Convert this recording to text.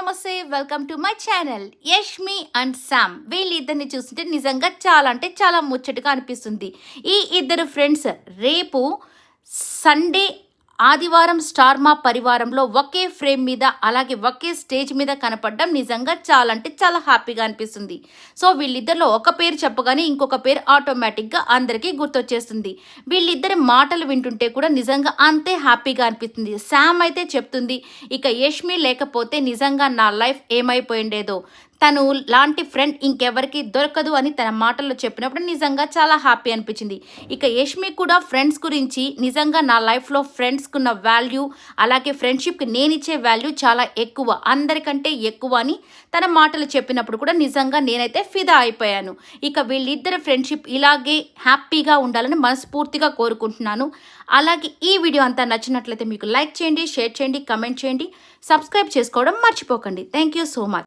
నమస్తే welcome to my channel Yashmi and Sam. వీళ్ళిద్దరిని చూస్తుంటే నిజంగా చాలా అంటే చాలా ముచ్చటగా అనిపిస్తుంది. ఈ ఇద్దరు ఫ్రెండ్స్ రేపు సండే ఆదివారం స్టార్ మా పరివారంలో ఒకే ఫ్రేమ్ మీద అలాగే ఒకే స్టేజ్ మీద కనపడడం నిజంగా చాలా అంటే చాలా హ్యాపీగా అనిపిస్తుంది. సో వీళ్ళిద్దరిలో ఒక పేరు చెప్పగానే ఇంకొక పేరు ఆటోమేటిక్గా అందరికీ గుర్తొచ్చేస్తుంది. వీళ్ళిద్దరి మాటలు వింటుంటే కూడా నిజంగా అంతే హ్యాపీగా అనిపిస్తుంది. శామ్ అయితే చెప్తుంది, ఇక యష్మి లేకపోతే నిజంగా నా లైఫ్ ఏమైపోయిండేదో, తను లాంటి ఫ్రెండ్ ఇంకెవరికి దొరకదు అని తన మాటల్లో చెప్పినప్పుడు నిజంగా చాలా హ్యాపీ అనిపించింది. ఇక యష్మి కూడా ఫ్రెండ్స్ గురించి నిజంగా నా లైఫ్లో ఫ్రెండ్స్కున్న వాల్యూ అలాగే ఫ్రెండ్షిప్కి నేనిచ్చే వాల్యూ చాలా ఎక్కువ, అందరికంటే ఎక్కువ అని తన మాటలు చెప్పినప్పుడు కూడా నిజంగా నేనైతే ఫిదా అయిపోయాను. ఇక వీళ్ళిద్దరి ఫ్రెండ్షిప్ ఇలాగే హ్యాపీగా ఉండాలని మనస్ఫూర్తిగా కోరుకుంటున్నాను. అలాగే ఈ వీడియో అంతా నచ్చినట్లయితే మీకు లైక్ చేయండి, షేర్ చేయండి, కమెంట్ చేయండి, సబ్స్క్రైబ్ చేసుకోవడం మర్చిపోకండి. Thank you so much.